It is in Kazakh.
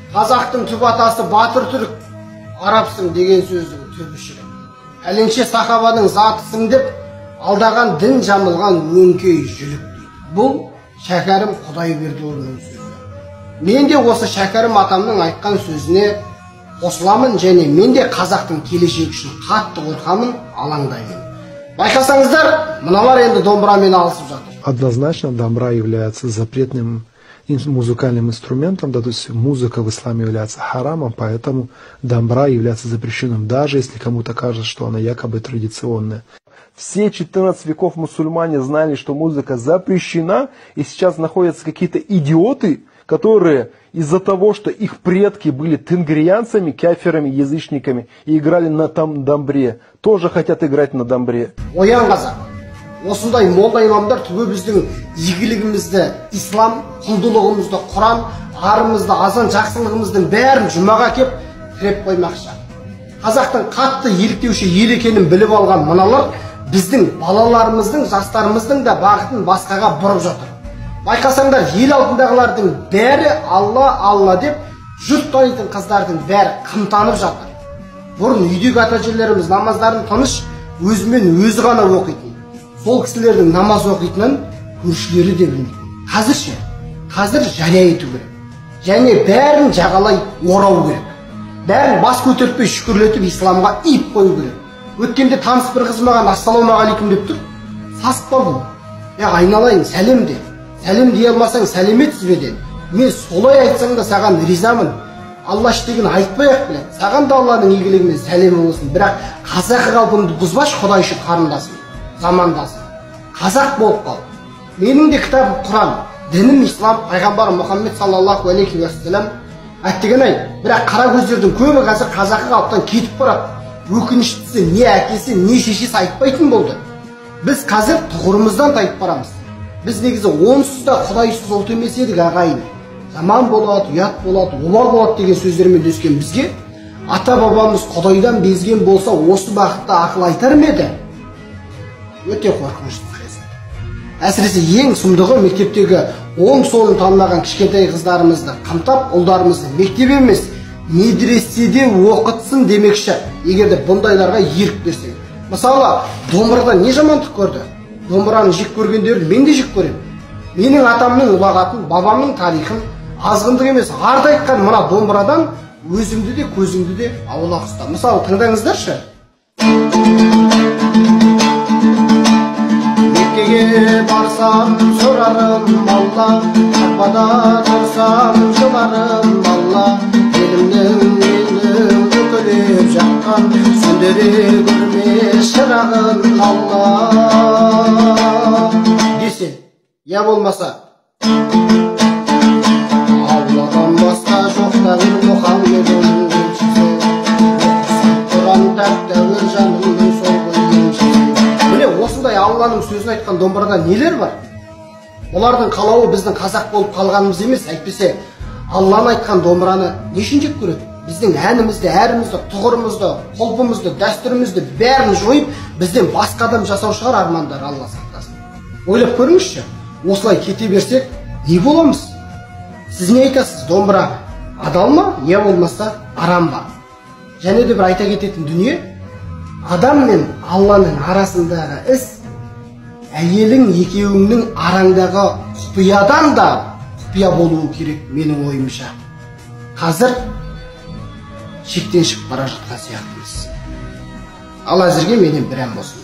Қазақтың түп атасы батыр түрік, арабсың деген сөздің түбі шірік. Әлінше сахабаның затысың деп, алдаған дін жамылған өңкей жүлік дейді. Бұл Шәкәрім Құдайбердіұлының сөзі. Мен де осы Шәкәрім атамның айтқан сөзіне қосыламын, және мен де қазақтың келешегі үшін қатты қорқамын, алаңдаймын. Байқасаңыздар, мыналар енді домбырамен алысып жатыр. Однозначно домбра является запретным музыкальным инструментом, да, то есть музыка в исламе является харамом, поэтому домбра является запрещенным, даже если кому-то кажется, что она якобы традиционная. Все 14 веков мусульмане знали, что музыка запрещена, и сейчас находятся какие-то идиоты, которые из-за того, что их предки были тенгриянцами, кафирами, язычниками и играли на домбре, тоже хотят играть на домбре. Оян қазақ, осындай молда имамдар түбі біздің игілігімізді, ислам, құндылығымызды, Құран, арымызды, азан, жақсылығымыздың бәрін жұмаға кеп тіреп қоймақшы. Қазақтың қатты еліктеуші ел екенін біліп алған мыналар біздің балаларымыздың, жастарымыздың да бағытын басқаға бұрып жатыр. Байқасаңдар, ел алдындағылардың бәрі Алла, Алла деп, жұрт танитын қыздардың бәрі қымтанып жатыр. Бұрын үйдегі ата-әжелеріміз намаздарын тыныш, өзімен өзі ғана оқитын. Сол кісілердің намаз оқитынын көршілері де білмейді. Қазірше, қазір жария ету керек. Және бәрін жағалай орау керек. Бәрін бас көтертпей шүкірлетіп исламға иіп қою керек. Өткенде таныс бір қыз маған ассалаумағалейкум деп тұр. Сасып қалдым. Айналайын, сәлем де. Сәлем дей алмасаң сәлеметсіз бе деді. Мен солай айтсаң да саған ризамын. Алла іштегін айтпай-ақ біледі. Саған да Алланың игілігімен сәлем болсын. Бірақ қазақы қалпыңды бұзбаш, Құдай үшін қарындасым, замандасым. Қазақ болып қал. Менің де кітабым Құран, дінім ислам, пайғамбарым Мұхаммед саллаллаху алейхи уассалам әттеген-ай. Бірақ қара көздердің көбі қазір қазақы қалыптан кетіп барады. Өкініштісі не әкесі, не шешесі айтпайтын болды. Біз қазір тұғырымыздан тайып барамыз. Біз негізі онсыз да Құдайсыз ұлт емес едік, ағайын. Жаман болады, ұят болады, обал болады деген сөздермен өскен бізге ата-бабамыз Құдайдан безген болса, осы бақытта ақыл айтар ма еді? Өте қорқынышты қыз. Әсіресе ең сұмдығы мектептегі оң-солын танымаған кішкентай қыздарымызды қымтап, ұлдарымызды мектеп емес, медреседе оқытсын демекші. Егерде бұндайларға ерік берсең. Мысалы, домбырадан не жамандық көрді? Домбыраны жек көргендерді мен де жек көремін. Менің атамның ұлағатын, бабамның тарихын азғындық емес, арды айтқан мына домбырадан өзіңді де, көзіңді де аулақ ұста. Мысалы, тыңдаңыздаршы. Меккеге барсам, сұрарым Алла, Кабада тұрсам, жыларым Алла, елімнің өкілеп жатқан, сөндіре көрме шырағын Алла десе, я болмаса Алладан басқа жоқ тәуір Мұхаммедun елшісі, оқысам Құран тәуір жанымның сол елшісі. Міне осындай Алланың сөзін айтқан домбырада нелер бар? Олардың қалауы біздің қазақ болып қалғанымыз емес, әйтпесе Алланы айтқан домбыраны не үшін жек көреді? Біздің әнімізді, әрімізді, тұғырымызды, құлпымызды, дәстүрімізді бәрін жойып, бізден басқа адам жасау шығар армандар, Алла сақтасын. Ойлап көріңізші, осылай кете берсек, не боламыз? Сіз не айтасыз? Домбыра адал ма, не болмаса арам ба? Және де бір айта кететін дүние, адам мен Алланың арасындағы іс, әйелің екеуіңнің араңдағы құпиядан да құпия болуы керек менің ойымша. Қазір шектен шығып бара жатқан сияқтымыз. Ал әзірге менен бір ән болсын.